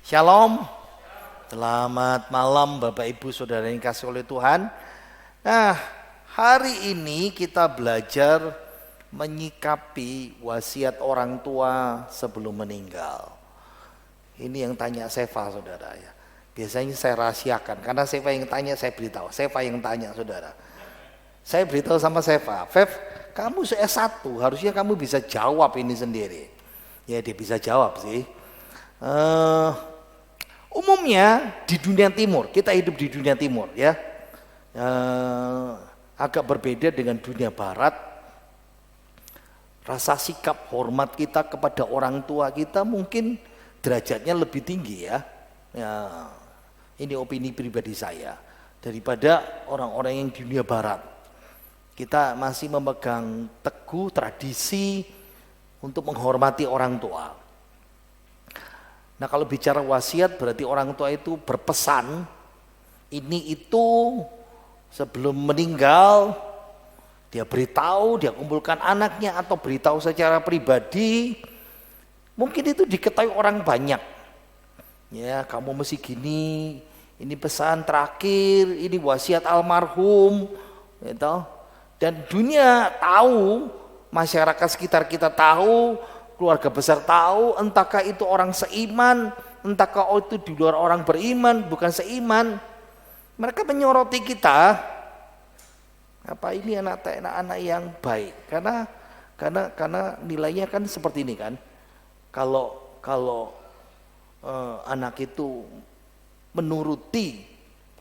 Shalom, selamat malam Bapak Ibu Saudara yang dikasihi oleh Tuhan. Nah, hari ini kita belajar menyikapi wasiat orang tua sebelum meninggal. Ini yang tanya Seva, saudara ya. Biasanya saya rahasiakan, karena Seva yang tanya saya beritahu. Seva yang tanya, saudara. Saya beritahu sama Seva, Fev, kamu S1, harusnya kamu bisa jawab ini sendiri. Ya dia bisa jawab sih. Umumnya di dunia timur, kita hidup di dunia timur ya, agak berbeda dengan dunia barat. Rasa sikap hormat kita kepada orang tua kita mungkin derajatnya lebih tinggi ya. Ini opini pribadi saya, daripada orang-orang yang di dunia barat. Kita masih memegang teguh tradisi untuk menghormati orang tua. Nah, kalau bicara wasiat berarti orang tua itu berpesan ini itu sebelum meninggal, dia beritahu, dia kumpulkan anaknya atau beritahu secara pribadi. Mungkin itu diketahui orang banyak. Ya, kamu mesti gini, ini pesan terakhir, ini wasiat almarhum, gitu. Dan dunia tahu, masyarakat sekitar kita tahu, keluarga besar tahu, entahkah itu orang seiman, entahkah itu di luar orang beriman, bukan seiman. Mereka menyoroti kita, apa ini anak-anak yang baik, karena nilainya kan seperti ini kan. Kalau anak itu menuruti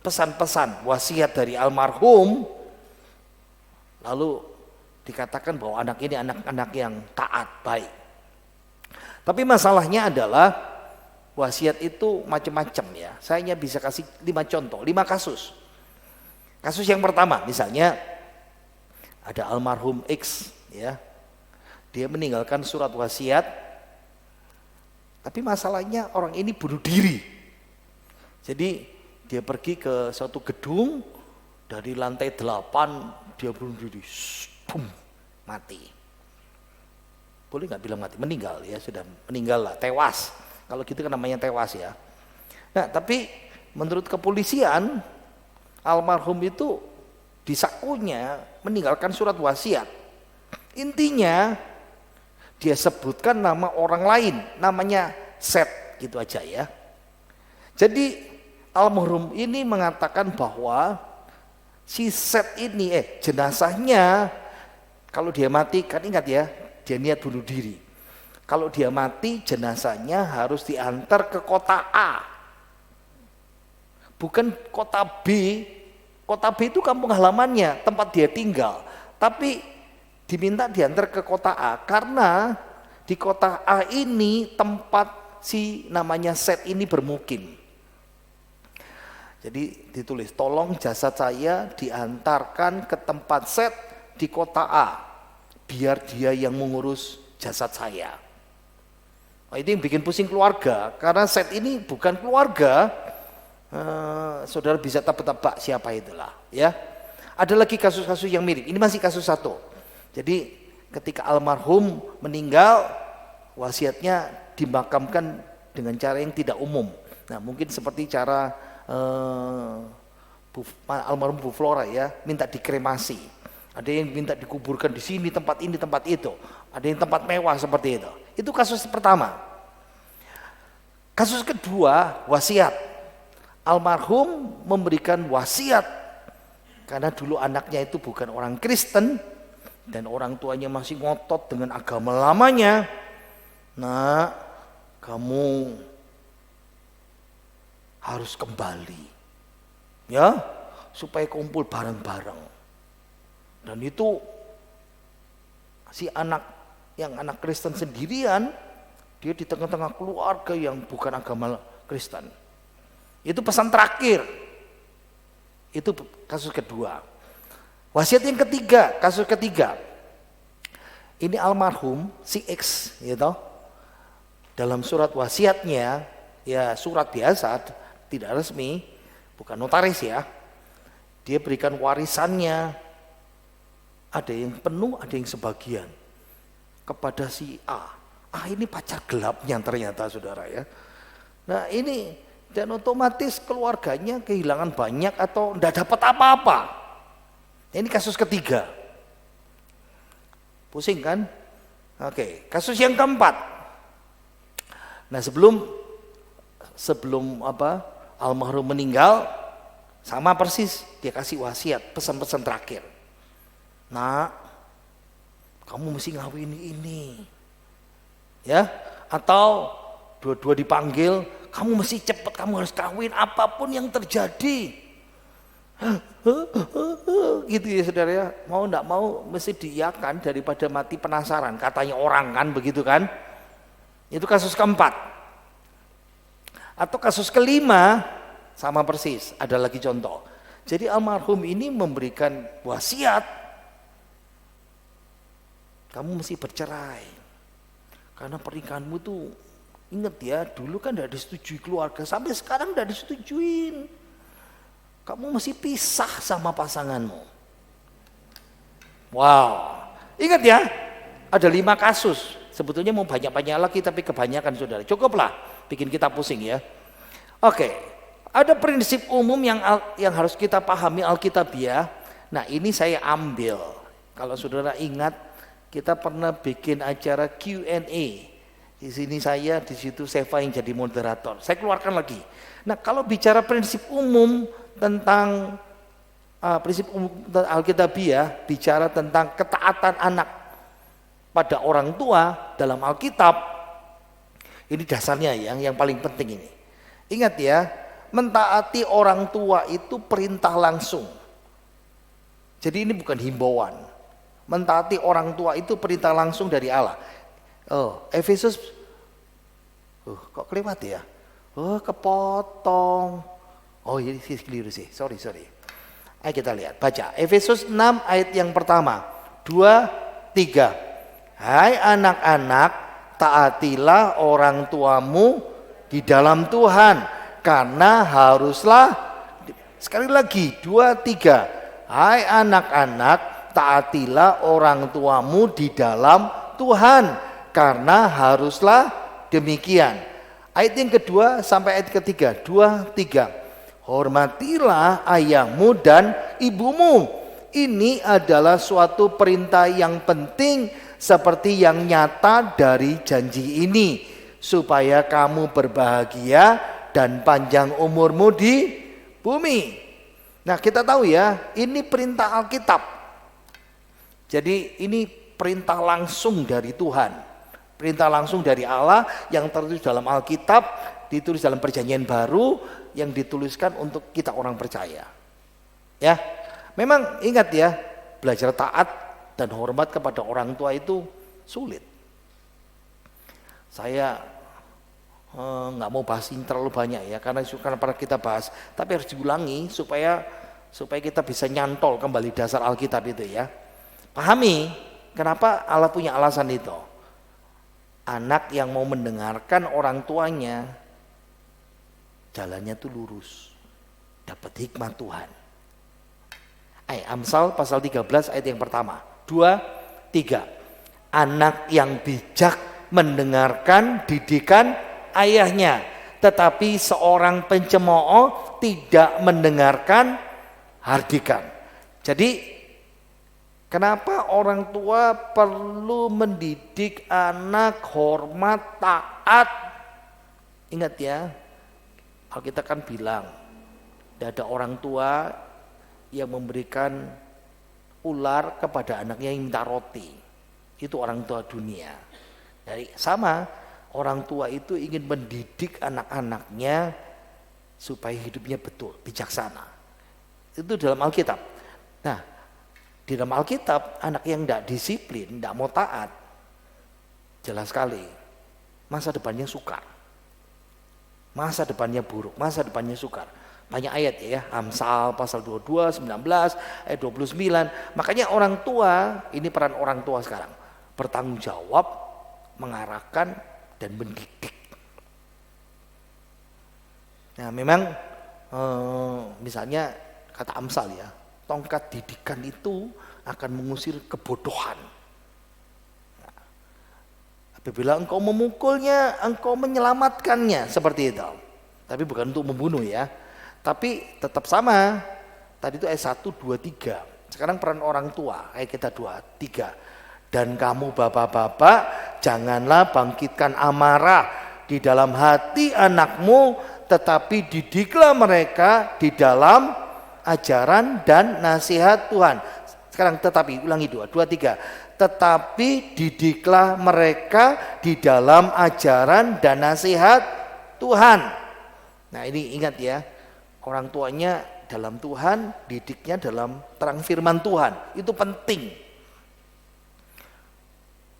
pesan-pesan wasiat dari almarhum, lalu dikatakan bahwa anak ini anak-anak yang taat, baik. Tapi masalahnya adalah wasiat itu macam-macam ya. Saya hanya bisa kasih 5 contoh, 5 kasus. Kasus yang pertama, misalnya ada almarhum X ya. Dia meninggalkan surat wasiat. Tapi masalahnya orang ini bunuh diri. Jadi dia pergi ke suatu gedung, dari lantai 8 dia bunuh diri. Boom, mati. Boleh nggak bilang mati? Meninggal ya, sudah meninggal lah, tewas. Kalau gitu kan namanya tewas ya. Nah, tapi menurut kepolisian almarhum itu di sakunya meninggalkan surat wasiat. Intinya dia sebutkan nama orang lain, namanya Seth, gitu aja ya. Jadi almarhum ini mengatakan bahwa si Seth ini jenazahnya kalau dia mati, kan ingat ya, dia niat bunuh diri. Kalau dia mati, jenazahnya harus diantar ke kota A, bukan kota B. Kota B itu kampung halamannya, tempat dia tinggal. Tapi diminta diantar ke kota A karena di kota A ini tempat si namanya Seth ini bermukim. Jadi ditulis, tolong jasad saya diantarkan ke tempat Seth di kota A, biar dia yang mengurus jasad saya. Nah, ini yang bikin pusing keluarga, karena Seth ini bukan keluarga. Saudara bisa tebak-tebak siapa itulah ya. Ada lagi kasus-kasus yang mirip, ini masih kasus satu. Jadi ketika almarhum meninggal, wasiatnya dimakamkan dengan cara yang tidak umum. Nah, mungkin seperti cara almarhum Bu Flora ya, minta dikremasi. Ada yang minta dikuburkan di sini, tempat ini, tempat itu. Ada yang tempat mewah seperti itu. Itu kasus pertama. Kasus kedua, wasiat. Almarhum memberikan wasiat karena dulu anaknya itu bukan orang Kristen dan orang tuanya masih ngotot dengan agama lamanya. Nah, kamu harus kembali ya, supaya kumpul bareng-bareng. Dan itu si anak yang anak Kristen sendirian, dia di tengah-tengah keluarga yang bukan agama Kristen. Itu pesan terakhir. Itu kasus kedua. Wasiat yang ketiga, kasus ketiga. Ini almarhum si X gitu. Dalam surat wasiatnya, ya surat biasa, tidak resmi, bukan notaris ya. Dia berikan warisannya, ada yang penuh, ada yang sebagian, kepada si A. A ini pacar gelapnya ternyata, saudara ya. Nah ini, dan otomatis keluarganya kehilangan banyak atau tidak dapat apa-apa. Ini kasus ketiga. Pusing kan? Oke, kasus yang keempat. Nah sebelum almarhum meninggal, sama persis dia kasih wasiat, pesan-pesan terakhir. Nah, kamu mesti ngawin ini, ya. Atau dua-dua dipanggil, kamu mesti cepat, kamu harus kawin apapun yang terjadi. Gitu ya saudara ya, mau enggak mau mesti diiyakan daripada mati penasaran, katanya orang kan begitu kan. Itu kasus keempat. Atau kasus kelima, sama persis, ada lagi contoh. Jadi almarhum ini memberikan wasiat, kamu mesti bercerai karena pernikahanmu tuh, ingat ya, dulu kan tidak disetujui keluarga, sampai sekarang tidak disetujuin. Kamu mesti pisah sama pasanganmu. Wow, ingat ya, ada 5 kasus. Sebetulnya mau banyak-banyak lagi, tapi kebanyakan saudara. Cukuplah bikin kita pusing ya. Oke, ada prinsip umum yang harus kita pahami Alkitabiah. Nah ini saya ambil. Kalau saudara ingat, kita pernah bikin acara Q&A. Di sini saya, di situ Seva yang jadi moderator. Saya keluarkan lagi. Nah kalau bicara prinsip umum tentang Alkitabiah, bicara tentang ketaatan anak pada orang tua dalam Alkitab, ini dasarnya yang paling penting ini. Ingat ya, mentaati orang tua itu perintah langsung. Jadi ini bukan himbauan. Mentaati orang tua itu perintah langsung dari Allah. Oh, Efesus, kok kelewat ya? Oh, kepotong. Oh, ini keliru sih. Sorry. Ayo kita lihat, baca Efesus 6 ayat yang pertama, 2, 3. Hai anak-anak, taatilah orang tuamu di dalam Tuhan, karena haruslah, sekali lagi 2, 3. Hai anak-anak, taatilah orang tuamu di dalam Tuhan, karena haruslah demikian. Ayat yang kedua sampai ayat ketiga, 2, 3. Hormatilah ayahmu dan ibumu. Ini adalah suatu perintah yang penting, seperti yang nyata dari janji ini, supaya kamu berbahagia dan panjang umurmu di bumi. Nah kita tahu ya, ini perintah Alkitab. Jadi ini perintah langsung dari Tuhan, perintah langsung dari Allah yang tertulis dalam Alkitab, ditulis dalam Perjanjian Baru, yang dituliskan untuk kita orang percaya. Ya, memang ingat ya, belajar taat dan hormat kepada orang tua itu sulit. Saya nggak mau bahas ini terlalu banyak ya, karena pernah kita bahas, tapi harus diulangi supaya kita bisa nyantol kembali dasar Alkitab itu ya. Pahami kenapa Allah punya alasan itu. Anak yang mau mendengarkan orang tuanya, jalannya tuh lurus, dapat hikmat Tuhan. Amsal pasal 13 ayat yang pertama, 2, 3. Anak yang bijak mendengarkan didikan ayahnya, tetapi seorang pencemooh tidak mendengarkan hardikan. Jadi kenapa orang tua perlu mendidik anak hormat, taat? Ingat ya, Alkitab kan bilang, tidak ada orang tua yang memberikan ular kepada anaknya yang minta roti. Itu orang tua dunia. Jadi sama, orang tua itu ingin mendidik anak-anaknya supaya hidupnya betul, bijaksana. Itu dalam Alkitab. Nah, di dalam Alkitab, anak yang tidak disiplin, tidak mau taat, jelas sekali masa depannya sukar, masa depannya buruk, masa depannya sukar. Banyak ayat ya, Amsal pasal 22, 19, ayat 29. Makanya orang tua, ini peran orang tua sekarang, bertanggung jawab, mengarahkan dan mendidik. Nah memang misalnya kata Amsal ya, tongkat didikan itu akan mengusir kebodohan. Apabila engkau memukulnya, engkau menyelamatkannya, seperti itu. Tapi bukan untuk membunuh ya. Tapi tetap sama. Tadi itu ayat 1, 2, 3. Sekarang peran orang tua, ayat kita 2, 3. Dan kamu bapak-bapak, janganlah bangkitkan amarah di dalam hati anakmu, tetapi didiklah mereka di dalam ajaran dan nasihat Tuhan. Sekarang tetapi, ulangi 2, 2, 3. Tetapi didiklah mereka di dalam ajaran dan nasihat Tuhan. Nah ini ingat ya, orang tuanya dalam Tuhan, didiknya dalam terang firman Tuhan. Itu penting.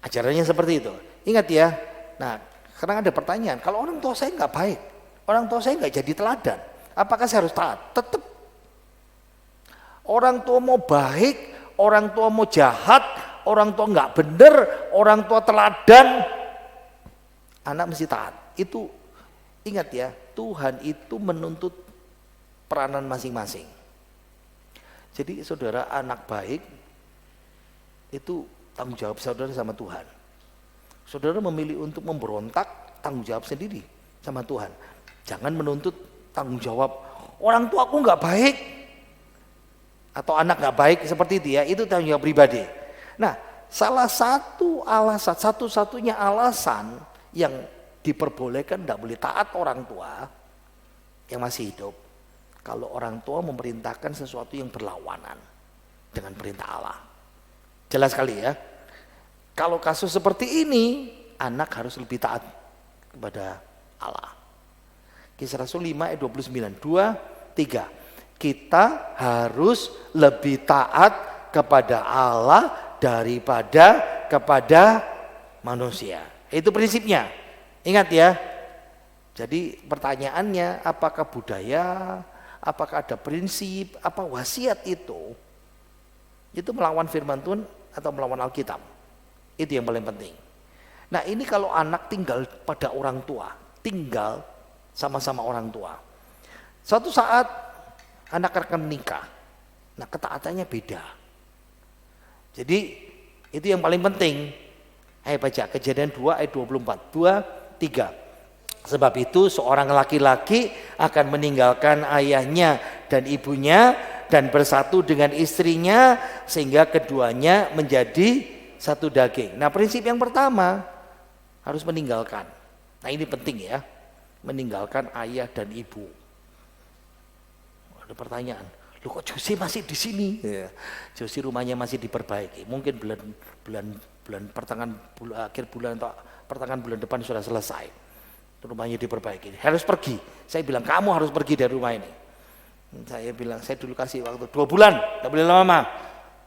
Ajarannya seperti itu. Ingat ya. Nah sekarang ada pertanyaan, kalau orang tua saya nggak baik, orang tua saya nggak jadi teladan, apakah saya harus taat? Tetap. Orang tua mau baik, orang tua mau jahat, orang tua nggak bener, orang tua teladan, anak mesti taat. Itu ingat ya, Tuhan itu menuntut peranan masing-masing. Jadi saudara, anak baik itu tanggung jawab saudara sama Tuhan. Saudara memilih untuk memberontak, tanggung jawab sendiri sama Tuhan. Jangan menuntut tanggung jawab orang tua aku nggak baik atau anak nggak baik seperti itu ya, itu tanggung jawab pribadi. Nah, salah satu alasan, satu-satunya alasan yang diperbolehkan tidak boleh taat orang tua yang masih hidup, kalau orang tua memerintahkan sesuatu yang berlawanan dengan perintah Allah. Jelas sekali ya. Kalau kasus seperti ini, anak harus lebih taat kepada Allah. Kisah Rasul 5 ayat 29, 2, 3. Kita harus lebih taat kepada Allah daripada kepada manusia. Itu prinsipnya. Ingat ya. Jadi pertanyaannya, apakah budaya, apakah ada prinsip, apa wasiat itu melawan firman Tuhan atau melawan Alkitab? Itu yang paling penting. Nah ini kalau anak tinggal pada orang tua, tinggal sama-sama orang tua. Suatu saat anak akan menikah, nah ketaatannya beda. Jadi itu yang paling penting. Ayo baca Kejadian 2 ayat 24, 2, 3. Sebab itu seorang laki-laki akan meninggalkan ayahnya dan ibunya dan bersatu dengan istrinya sehingga keduanya menjadi satu daging. Nah prinsip yang pertama harus meninggalkan. Nah ini penting ya, meninggalkan ayah dan ibu. Ada pertanyaan, lu kok Josi masih di sini? Ya, Josi rumahnya masih diperbaiki. Mungkin bulan akhir bulan atau pertengahan bulan depan sudah selesai. Rumahnya diperbaiki. Harus pergi. Saya bilang kamu harus pergi dari rumah ini. Saya bilang saya dulu kasih waktu 2 bulan, tidak boleh lama.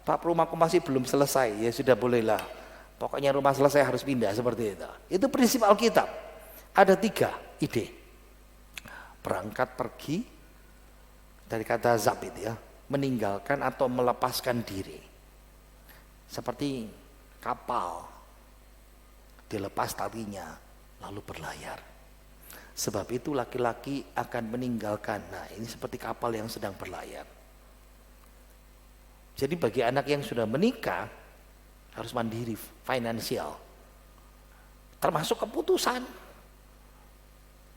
Pak, rumahku masih belum selesai. Ya sudah bolehlah. Pokoknya rumah selesai harus pindah seperti itu. Itu prinsip Alkitab. Ada 3 ide. Berangkat pergi dari kata zabit ya, meninggalkan atau melepaskan diri. Seperti kapal dilepas talinya lalu berlayar. Sebab itu laki-laki akan meninggalkan. Nah ini seperti kapal yang sedang berlayar. Jadi bagi anak yang sudah menikah harus mandiri finansial, termasuk keputusan.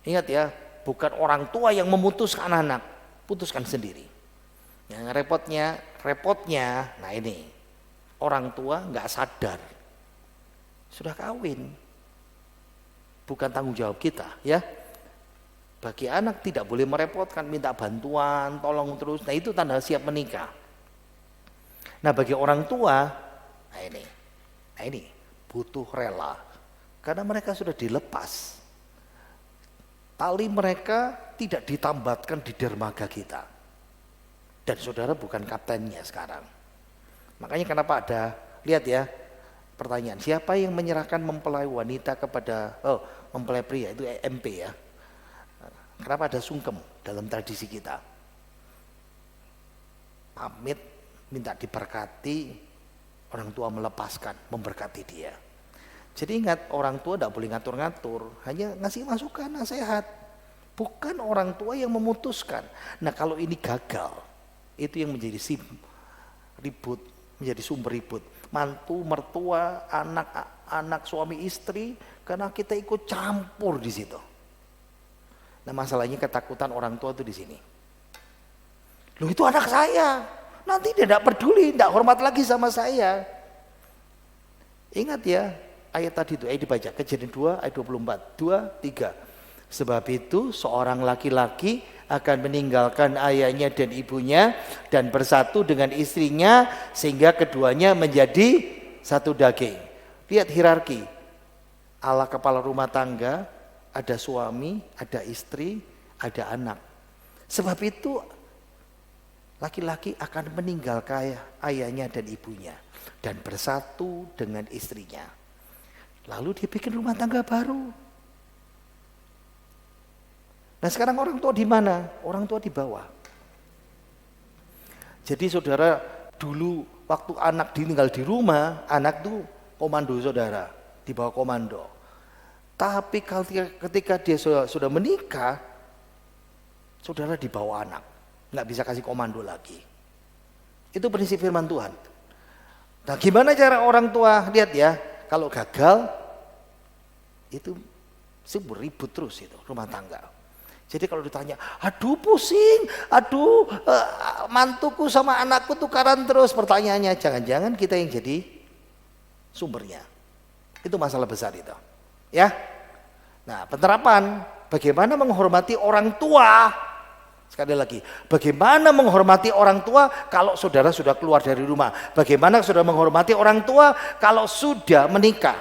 Ingat ya, bukan orang tua yang memutuskan anak, putuskan sendiri. Yang repotnya, nah ini orang tua nggak sadar sudah kawin, bukan tanggung jawab kita ya. Bagi anak tidak boleh merepotkan, minta bantuan, tolong terus. Nah itu tanda siap menikah. Nah bagi orang tua, nah ini butuh rela, karena mereka sudah dilepas. Tali mereka tidak ditambatkan di dermaga kita. Dan saudara bukan kaptennya sekarang. Makanya kenapa ada, lihat ya, pertanyaan, siapa yang menyerahkan mempelai wanita kepada, mempelai pria, itu MP ya. Kenapa ada sungkem dalam tradisi kita? Pamit, minta diberkati, orang tua melepaskan, memberkati dia. Jadi ingat, orang tua tidak boleh ngatur-ngatur, hanya ngasih masukan, nasihat. Bukan orang tua yang memutuskan. Nah kalau ini gagal, itu yang menjadi ribut, menjadi sumber ribut. Mantu, mertua, anak suami istri, karena kita ikut campur di situ. Nah, masalahnya ketakutan orang tua itu di sini. Loh, itu anak saya, nanti dia tidak peduli, tidak hormat lagi sama saya. Ingat ya, ayat tadi itu, ayat dibaca, Kejadian 2 ayat 24, 2, 3. Sebab itu seorang laki-laki akan meninggalkan ayahnya dan ibunya dan bersatu dengan istrinya sehingga keduanya menjadi satu daging. Lihat hierarki. Allah kepala rumah tangga, ada suami, ada istri, ada anak. Sebab itu laki-laki akan meninggalkan ayahnya dan ibunya dan bersatu dengan istrinya. Lalu dia bikin rumah tangga baru. Nah, sekarang orang tua di mana? Orang tua di bawah. Jadi saudara, dulu waktu anak tinggal di rumah, anak tuh komando saudara, di bawah komando. Tapi ketika dia sudah menikah, saudara di bawah anak, nggak bisa kasih komando lagi. Itu prinsip firman Tuhan. Nah, gimana cara orang tua? Lihat ya, kalau gagal itu sumber ribut terus itu rumah tangga. Jadi kalau ditanya, aduh pusing, aduh mantuku sama anakku tukaran terus, pertanyaannya jangan-jangan kita yang jadi sumbernya. Itu masalah besar itu. Ya. Nah, penerapan bagaimana menghormati orang tua. Sekali lagi, bagaimana menghormati orang tua kalau saudara sudah keluar dari rumah? Bagaimana saudara menghormati orang tua kalau sudah menikah?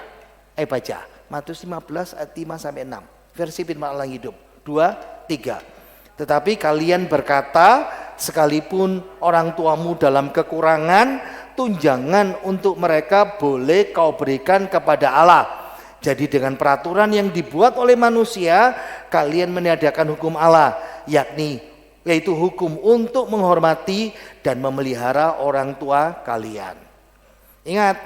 Baca Matius 15 ayat 5 sampai 6. Versi firman Allah hidup. 2, 3. Tetapi kalian berkata, sekalipun orang tuamu dalam kekurangan, tunjangan untuk mereka boleh kau berikan kepada Allah. Jadi dengan peraturan yang dibuat oleh manusia, kalian meniadakan hukum Allah, yaitu hukum untuk menghormati dan memelihara orang tua kalian. Ingat,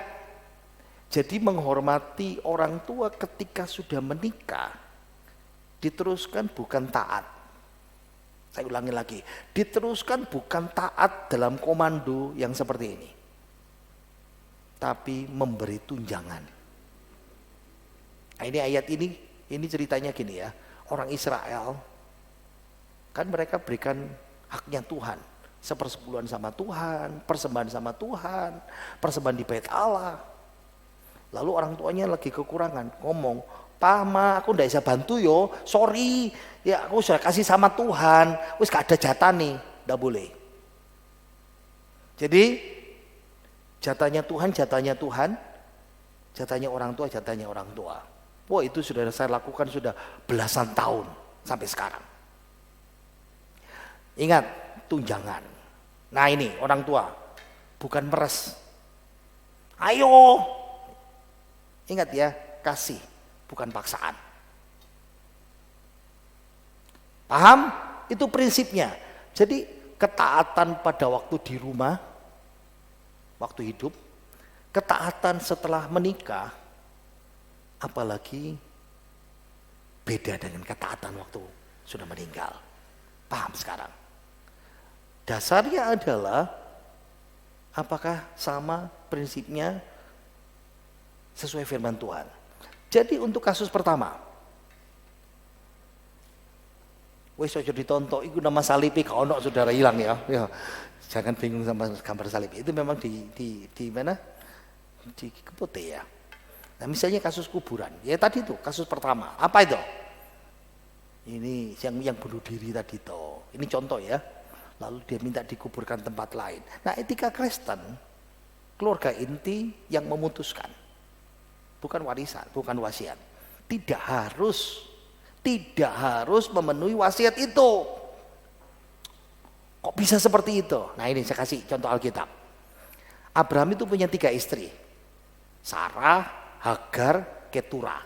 jadi menghormati orang tua ketika sudah menikah, diteruskan bukan taat. Saya ulangi lagi, diteruskan bukan taat dalam komando yang seperti ini, tapi memberi tunjangan. Nah, ini ayat ini ceritanya gini ya, orang Israel kan mereka berikan haknya Tuhan, sepersepuluhan sama Tuhan, persembahan sama Tuhan, persembahan di bait Allah. Lalu orang tuanya lagi kekurangan, ngomong, "Pak, Ma, aku ndak bisa bantu yo, sorry, ya aku sudah kasih sama Tuhan, wis gak ada jatah nih, ndak boleh." Jadi jatahnya Tuhan, jatahnya orang tua, jatahnya orang tua. Wah, itu sudah saya lakukan sudah belasan tahun sampai sekarang. Ingat, tunjangan. Nah ini orang tua, bukan meres. Ayo, ingat ya, kasih, bukan paksaan. Paham? Itu prinsipnya. Jadi ketaatan pada waktu di rumah, waktu hidup, ketaatan setelah menikah, apalagi beda dengan ketaatan waktu sudah meninggal. Paham sekarang? Dasarnya adalah apakah sama prinsipnya sesuai firman Tuhan. Jadi untuk kasus pertama, wis aja ditonton, itu nama salib kau ono saudara hilang ya. Jangan bingung sama gambar salib. Itu memang di mana? Di Kepote ya. Nah, misalnya kasus kuburan, ya tadi itu kasus pertama. Apa itu? Ini yang bunuh diri tadi toh. Ini contoh ya. Lalu dia minta dikuburkan tempat lain. Nah, etika Kristen, keluarga inti yang memutuskan. Bukan warisan, bukan wasiat. Tidak harus memenuhi wasiat itu. Kok bisa seperti itu? Nah, ini saya kasih contoh Alkitab. Abraham itu punya 3 istri. Sarah, Hagar, Keturah.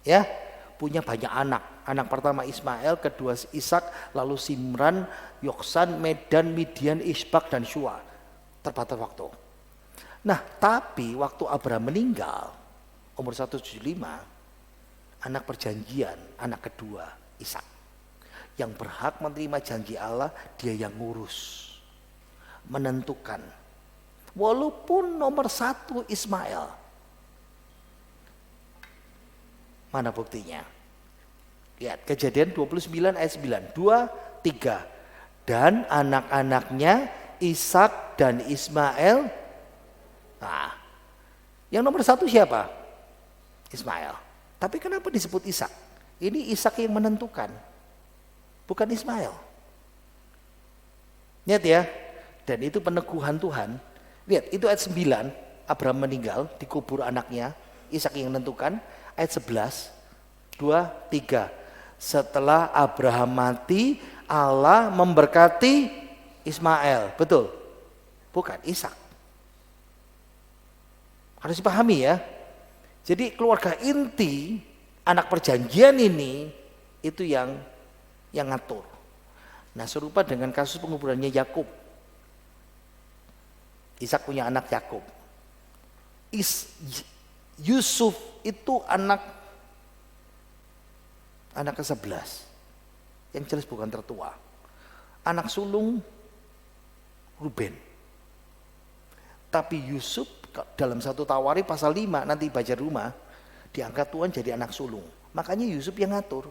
Ya, punya banyak anak. Anak pertama Ismail, kedua Ishak, lalu Simran, Yoksan, Medan, Midian, Isbak, dan Syua. Terbatas waktu. Nah, tapi waktu Abraham meninggal, umur 175, anak perjanjian, anak kedua Ishak, yang berhak menerima janji Allah, dia yang ngurus, menentukan, Walaupun nomor 1 Ismail. Mana buktinya? Lihat Kejadian 29 ayat 9. 2, 3. Dan anak-anaknya Ishak dan Ismail. Nah, yang nomor 1 siapa? Ismail. Tapi kenapa disebut Ishak? Ini Ishak yang menentukan, bukan Ismail. Lihat ya, dan itu peneguhan Tuhan. Lihat, itu ayat 9, Abraham meninggal, dikubur anaknya, Ishak yang menentukan. Ayat 11, 2, 3. Setelah Abraham mati, Allah memberkati Ismail. Betul? Bukan, Ishak. Harus dipahami ya. Jadi keluarga inti, anak perjanjian ini, itu yang ngatur. Nah, serupa dengan kasus penguburannya Yakub. Ishak punya anak Yakub. Yusuf itu anak ke-11. Yang jelas bukan tertua. Anak sulung Ruben. Tapi Yusuf dalam 1 Tawari pasal 5 nanti baca rumah, diangkat Tuhan jadi anak sulung. Makanya Yusuf yang ngatur.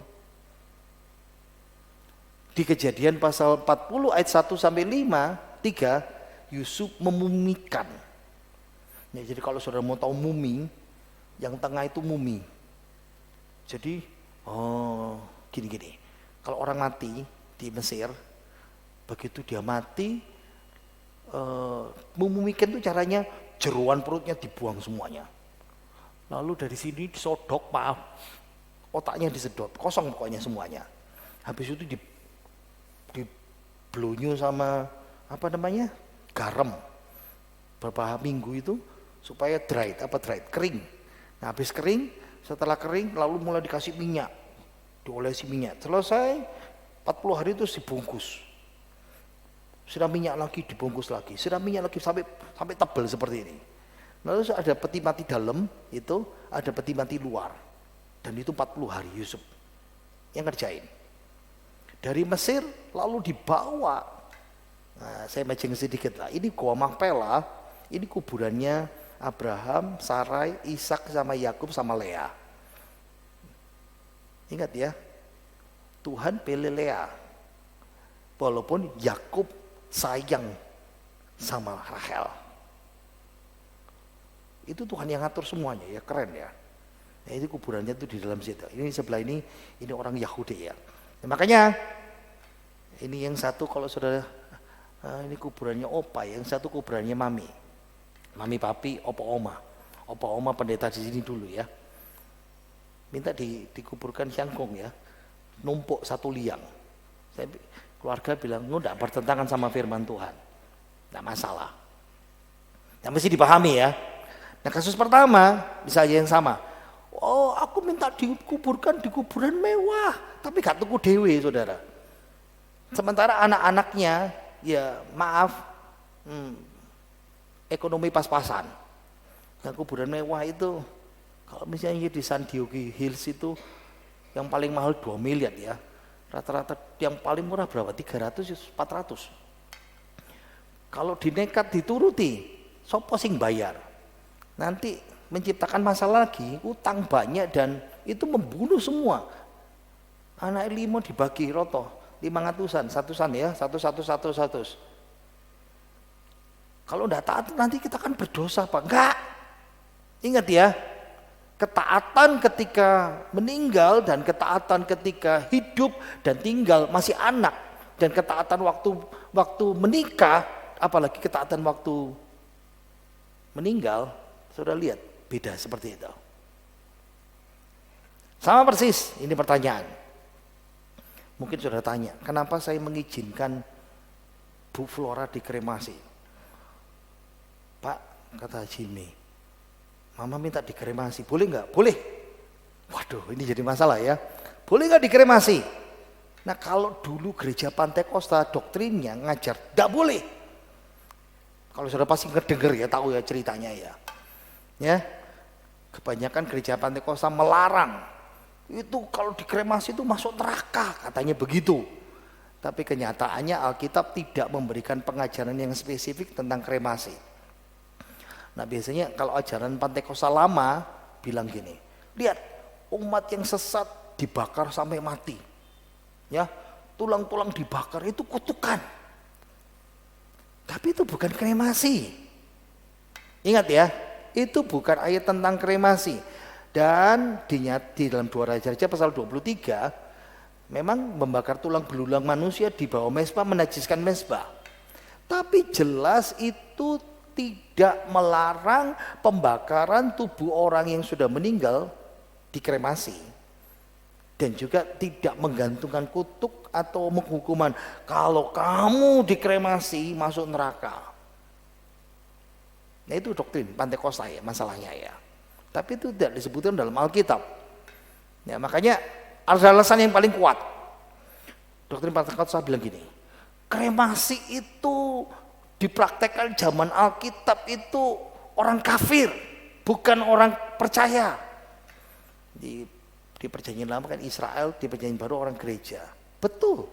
Di Kejadian pasal 40 ayat 1 sampai 5, 3, Yusuf memumikan. Ya, jadi kalau saudara mau tahu mumi, yang tengah itu mumi. Jadi gini. Kalau orang mati di Mesir, begitu dia mati, memumikan itu caranya jeruan perutnya dibuang semuanya. Lalu dari sini disodok, otaknya disedot, kosong pokoknya semuanya. Habis itu diblonyo sama garam beberapa minggu itu supaya kering. Nah, habis kering, setelah kering lalu mulai dikasih minyak, diolesi minyak. Selesai 40 hari itu dibungkus. Siram minyak lagi, dibungkus lagi, siram minyak lagi sampai tebal seperti ini. Lalu ada peti mati dalam, itu ada peti mati luar. Dan itu 40 hari Yusuf yang ngerjain. Dari Mesir lalu dibawa. Nah, saya matching sedikit lah. Ini Goa Makpela, ini kuburannya Abraham, Sarai, Ishak sama Yakub sama Lea. Ingat ya, Tuhan pilih Lea. Walaupun Yakub sayang sama Rahel. Itu Tuhan yang ngatur semuanya ya, keren ya. Nah, itu kuburannya tuh di dalam situ. Ini sebelah ini orang Yahudi ya. Nah, makanya ini yang satu kalau saudara ini kuburannya opa, yang satu kuburannya mami. Mami papi, opa oma. Opa oma pendeta di sini dulu ya. Minta dikuburkan siangkong ya. Numpuk satu liang. Keluarga bilang, enggak bertentangan sama firman Tuhan. Enggak masalah. Nah, mesti dipahami ya. Nah, kasus pertama misalnya yang sama. Oh, aku minta dikuburkan di kuburan mewah, tapi gak tuku dewe, saudara. Sementara anak-anaknya, ya maaf, ekonomi pas-pasan. Nah, kuburan mewah itu, kalau misalnya di San Diego Hills itu, yang paling mahal 2 miliar ya. Rata-rata yang paling murah berapa? 300, 400. Kalau dinekat dituruti, sopo sing bayar. Nanti menciptakan masalah lagi, utang banyak dan itu membunuh semua. Anak 5 dibagi roto, 500-an, satusan ya, 100. Kalau enggak taat nanti kita kan berdosa Pak. Enggak. Ingat ya, ketaatan ketika meninggal dan ketaatan ketika hidup dan tinggal masih anak, dan ketaatan waktu menikah, apalagi ketaatan waktu meninggal, saudara lihat beda seperti itu. Sama persis, ini pertanyaan. Mungkin saudara tanya, kenapa saya mengizinkan Bu Flora dikremasi? Pak, kata Jimmy, Mama minta dikremasi, boleh nggak? Boleh. Waduh, ini jadi masalah ya. Boleh nggak dikremasi? Nah, kalau dulu gereja Pantai Kosta doktrinnya ngajar, nggak boleh. Kalau saudara pasti ngedenger ya, tahu ya ceritanya ya. Ya, kebanyakan gereja Pantai Kosta melarang. Itu kalau dikremasi itu masuk neraka, katanya begitu. Tapi kenyataannya Alkitab tidak memberikan pengajaran yang spesifik tentang kremasi. Nah biasanya kalau ajaran Pantekostal lama bilang gini, lihat umat yang sesat dibakar sampai mati, ya tulang-tulang dibakar, itu kutukan. Tapi itu bukan kremasi. Ingat ya, itu bukan ayat tentang kremasi. Dan di dalam 2 Raja-Raja pasal 23 memang membakar tulang belulang manusia di bawah mezbah menajiskan mezbah. Tapi jelas itu tidak melarang pembakaran tubuh orang yang sudah meninggal dikremasi, dan juga tidak menggantungkan kutuk atau hukuman kalau kamu dikremasi masuk neraka. Nah itu doktrin Pantekostal ya masalahnya ya. Tapi itu tidak disebutkan dalam Alkitab. Ya makanya ada alasan yang paling kuat. Doktrin Pantekostal bilang gini, kremasi itu dipraktekkan zaman Alkitab itu orang kafir, bukan orang percaya. Di perjanjian lama kan Israel, di perjanjian baru orang gereja. Betul.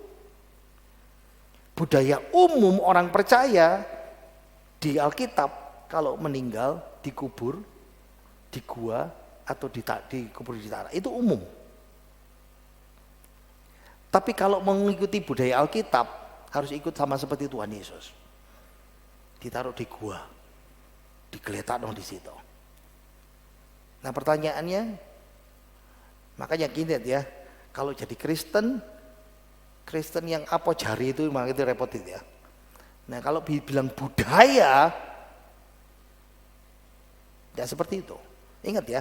Budaya umum orang percaya di Alkitab kalau meninggal dikubur di gua atau dikubur di tanah, itu umum. Tapi kalau mengikuti budaya Alkitab harus ikut sama seperti Tuhan Yesus. Ditaruh di gua, digeletak dong di situ. Nah pertanyaannya, makanya gini ya, kalau jadi Kristen yang apa jari itu memang itu repot itu ya. Nah kalau bilang budaya, ya seperti itu. Ingat ya,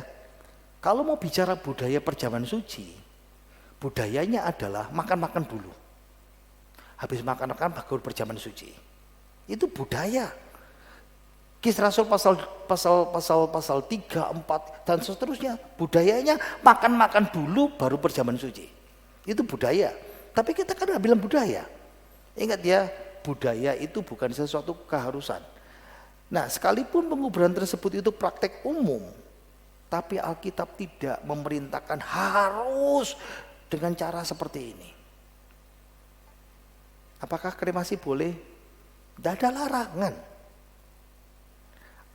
kalau mau bicara budaya perjamuan suci, budayanya adalah makan-makan dulu. Habis makan-makan baru perjamuan suci. Itu budaya. Kisah Rasul pasal 3, 4 dan seterusnya, budayanya makan-makan dulu baru perjamuan suci. Itu budaya. Tapi kita kan nggak bilang budaya. Ingat ya, budaya itu bukan sesuatu keharusan. Nah, sekalipun penguburan tersebut itu praktek umum, tapi Alkitab tidak memerintahkan harus dengan cara seperti ini. Apakah kremasi boleh? Tidak ada larangan.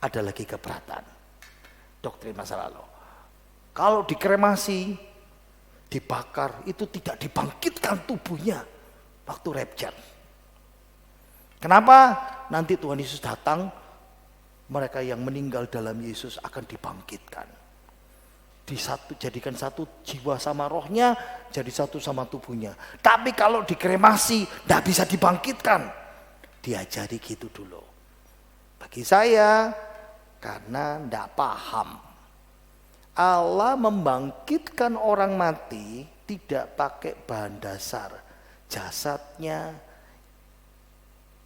Ada lagi keberatan. Doktrin masa lalu. Kalau dikremasi, dibakar, itu tidak dibangkitkan tubuhnya waktu rapture. Kenapa? Nanti Tuhan Yesus datang, mereka yang meninggal dalam Yesus akan dibangkitkan. Jadikan satu jiwa sama rohnya, jadi satu sama tubuhnya. Tapi kalau dikremasi, tidak bisa dibangkitkan. Diajari gitu dulu. Bagi saya, karena tidak paham. Allah membangkitkan orang mati tidak pakai bahan dasar jasadnya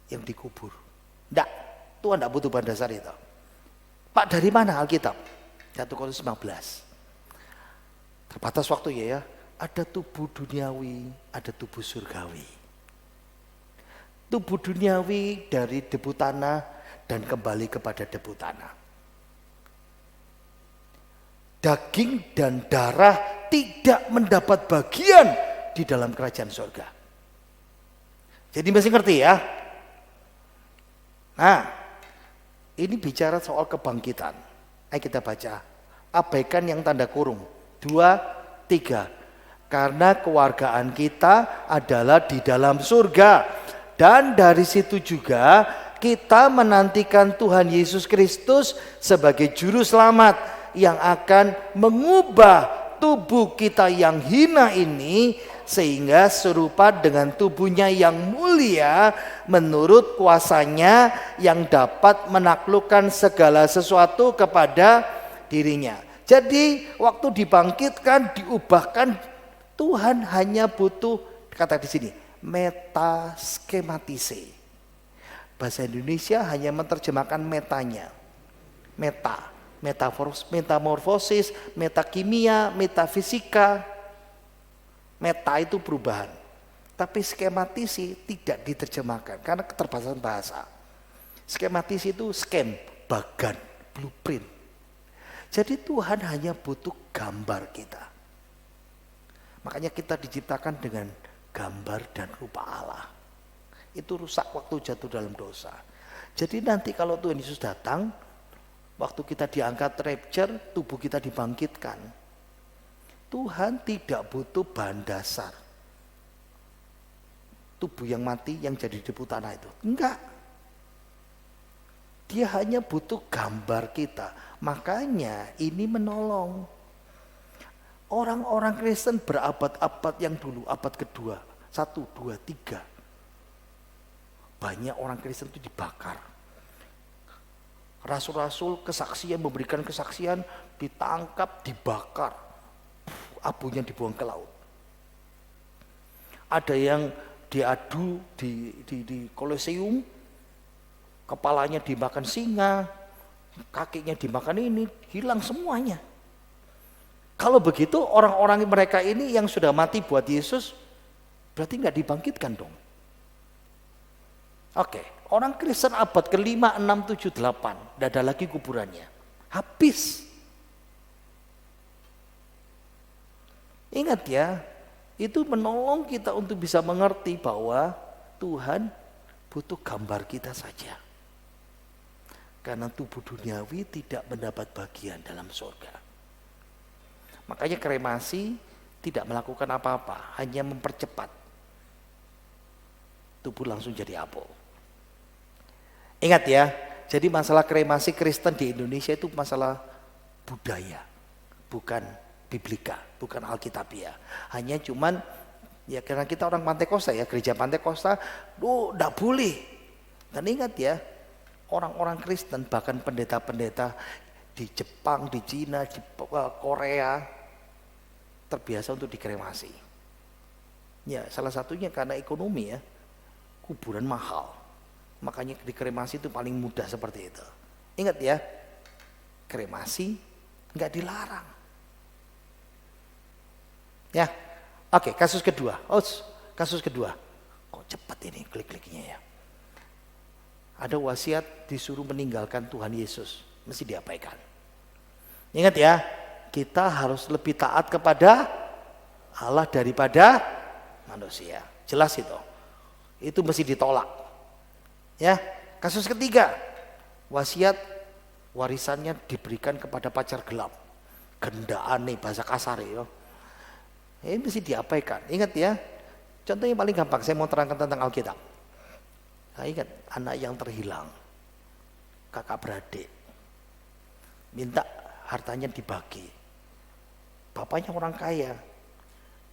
yang dikubur. Tidak, Tuhan tidak butuh bahan dasar itu. Pak, dari mana Alkitab? 1 Korintus 15. Terbatas waktu ya. Ada tubuh duniawi, ada tubuh surgawi. Tubuh duniawi dari debu tanah dan kembali kepada debu tanah. Daging dan darah tidak mendapat bagian di dalam kerajaan surga. Jadi masih ngerti ya? Nah, ini bicara soal kebangkitan. Ayo kita baca. Abaikan yang tanda kurung. 2, 3. Karena kewargaan kita adalah di dalam surga. Dan dari situ juga kita menantikan Tuhan Yesus Kristus sebagai juru selamat yang akan mengubah tubuh kita yang hina ini sehingga serupa dengan tubuhnya yang mulia menurut kuasanya yang dapat menaklukkan segala sesuatu kepada dirinya. Jadi waktu dibangkitkan, diubahkan, Tuhan hanya butuh, kata di sini, metaschematise. Bahasa Indonesia hanya menerjemahkan metanya. Metamorfosis, metakimia, metafisika. Meta itu perubahan. Tapi skematis tidak diterjemahkan karena keterbatasan bahasa. Skematis itu skem, bagan, blueprint. Jadi Tuhan hanya butuh gambar kita. Makanya kita diciptakan dengan gambar dan rupa Allah. Itu rusak waktu jatuh dalam dosa. Jadi nanti kalau Tuhan Yesus datang, Waktu kita diangkat rapture, tubuh kita dibangkitkan. Tuhan tidak butuh bahan dasar. Tubuh yang mati yang jadi debu tanah itu. Enggak. Dia hanya butuh gambar kita. Makanya ini menolong. Orang-orang Kristen berabad-abad yang dulu, abad kedua, 1, 2, 3. Banyak orang Kristen itu dibakar. Rasul-rasul kesaksian, memberikan kesaksian, ditangkap, dibakar. Abunya dibuang ke laut. Ada yang diadu di Koloseum, kepalanya dimakan singa, kakinya dimakan ini, hilang semuanya. Kalau begitu orang-orang mereka ini yang sudah mati buat Yesus, berarti nggak dibangkitkan dong. Oke, orang Kristen abad ke-5, 6, 7, 8, tidak ada lagi kuburannya. Habis. Ingat ya, itu menolong kita untuk bisa mengerti bahwa Tuhan butuh gambar kita saja. Karena tubuh duniawi tidak mendapat bagian dalam surga. Makanya kremasi tidak melakukan apa-apa, hanya mempercepat. Tubuh langsung jadi abu. Ingat ya, jadi masalah kremasi Kristen di Indonesia itu masalah budaya, bukan biblika, bukan alkitabiah. Hanya cuman ya karena kita orang Pantai Kosta ya, gereja Pantai Kosta, enggak boleh. Dan ingat ya, orang-orang Kristen bahkan pendeta-pendeta di Jepang, di Cina, di Korea terbiasa untuk dikremasi. Ya, salah satunya karena ekonomi ya. Kuburan mahal. Makanya dikremasi itu paling mudah seperti itu. Ingat ya, kremasi enggak dilarang. Ya, oke, kasus kedua. Kasus kedua. Kok cepat ini klik-kliknya ya. Ada wasiat disuruh meninggalkan Tuhan Yesus, mesti diabaikan. Ingat ya, kita harus lebih taat kepada Allah daripada manusia. Jelas itu. Itu mesti ditolak. Ya, kasus ketiga. Wasiat warisannya diberikan kepada pacar gelap. Gendaan nih bahasa kasar ya. Ini mesti diabaikan. Ingat ya, contohnya paling gampang, saya mau terangkan tentang Alkitab. Nah, ingat, anak yang terhilang, kakak beradik, minta hartanya dibagi. Bapaknya orang kaya,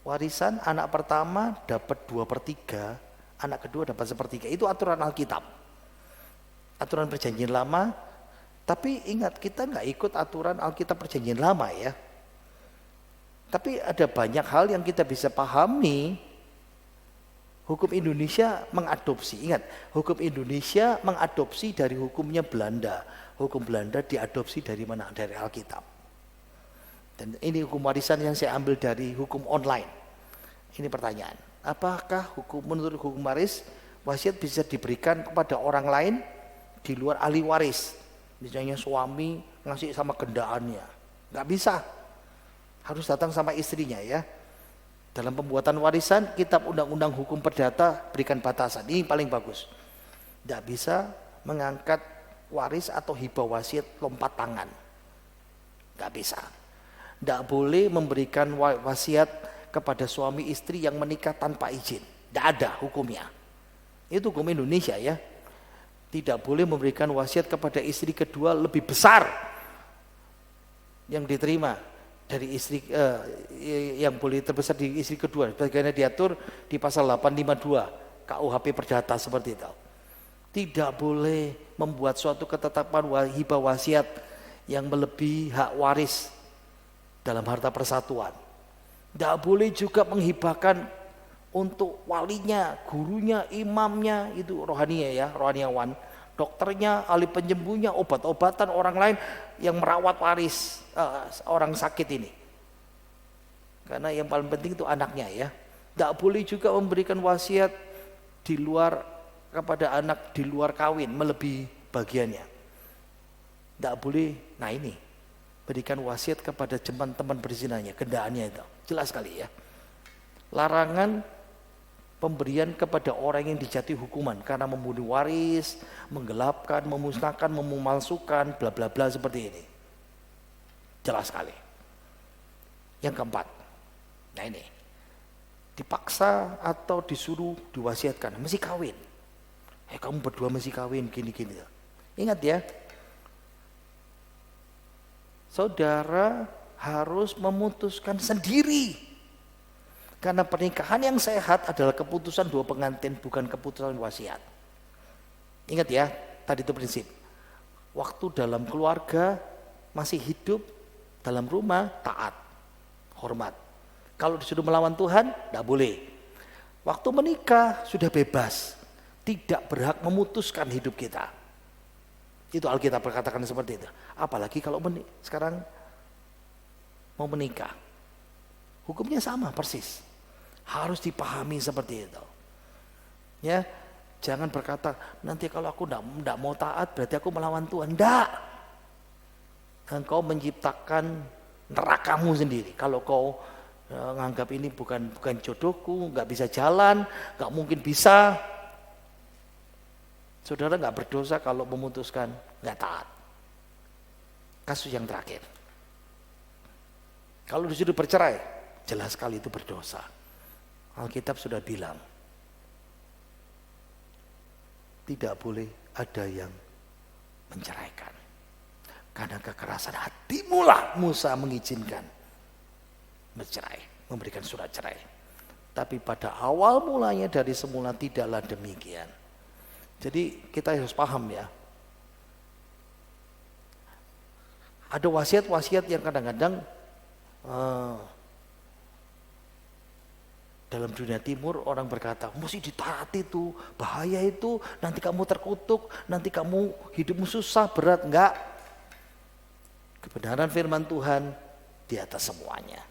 warisan anak pertama dapat 2/3, anak kedua dapat 1/3. Itu aturan Alkitab, aturan perjanjian lama. Tapi ingat, kita nggak ikut aturan Alkitab perjanjian lama ya. Tapi ada banyak hal yang kita bisa pahami. Hukum Indonesia mengadopsi, ingat, hukum Indonesia mengadopsi dari hukumnya Belanda. Hukum Belanda diadopsi dari mana? Dari Alkitab. Dan ini hukum warisan yang saya ambil dari hukum online. Ini pertanyaan, apakah menurut hukum waris, wasiat bisa diberikan kepada orang lain di luar ahli waris? Misalnya suami ngasih sama gendaannya, nggak bisa. Harus datang sama istrinya ya. Dalam pembuatan warisan, kitab undang-undang hukum perdata berikan batasan. Ini paling bagus. Tidak bisa mengangkat waris atau hibah wasiat lompat tangan. Tidak bisa. Tidak boleh memberikan wasiat kepada suami istri yang menikah tanpa izin. Tidak ada hukumnya. Itu hukum Indonesia ya. Tidak boleh memberikan wasiat kepada istri kedua lebih besar yang diterima dari istri yang boleh terbesar di istri kedua. Bagaimana diatur di pasal 852 KUHP Perdata seperti itu. Tidak boleh membuat suatu ketetapan hibah wasiat yang melebihi hak waris dalam harta persatuan. Tidak boleh juga menghibahkan untuk walinya, gurunya, imamnya, itu rohania ya, rohaniawan, dokternya, ahli penyembuhnya, obat-obatan orang lain yang merawat waris orang sakit ini. Karena yang paling penting itu anaknya ya. Tidak boleh juga memberikan wasiat di luar kepada anak di luar kawin melebihi bagiannya. Tidak boleh. Nah ini berikan wasiat kepada teman-teman berzinanya, gendaannya itu. Jelas sekali ya. Larangan pemberian kepada orang yang dijatuhi hukuman karena membunuh waris, menggelapkan, memusnahkan, memalsukan, bla bla bla seperti ini. Jelas sekali. Yang keempat, nah ini, dipaksa atau disuruh diwasiatkan, mesti kawin. Kamu berdua mesti kawin, gini-gini. Ingat ya, saudara harus memutuskan sendiri. Karena pernikahan yang sehat adalah keputusan dua pengantin, bukan keputusan wasiat. Ingat ya, tadi itu prinsip. Waktu dalam keluarga masih hidup, dalam rumah taat, hormat. Kalau disuruh melawan Tuhan, tidak boleh. Waktu menikah sudah bebas, tidak berhak memutuskan hidup kita. Itu Alkitab berkatakan seperti itu. Apalagi kalau sekarang mau menikah, hukumnya sama persis. Harus dipahami seperti itu. Ya, jangan berkata nanti kalau aku tidak mau taat berarti aku melawan Tuhan. Tidak. Engkau menciptakan nerakamu sendiri. Kalau kau nganggap ini bukan jodohku, nggak bisa jalan, nggak mungkin bisa. Saudara nggak berdosa kalau memutuskan nggak taat. Kasus yang terakhir. Kalau disuruh bercerai, jelas sekali itu berdosa. Alkitab sudah bilang, tidak boleh ada yang menceraikan. Karena kekerasan hatimulah Musa mengizinkan bercerai, memberikan surat cerai. Tapi pada awal mulanya dari semula tidaklah demikian. Jadi kita harus paham ya. Ada wasiat-wasiat yang kadang-kadang dalam dunia timur orang berkata, mesti ditaati itu, bahaya itu, nanti kamu terkutuk, nanti kamu hidupmu susah, berat. Enggak. Kebenaran firman Tuhan di atas semuanya.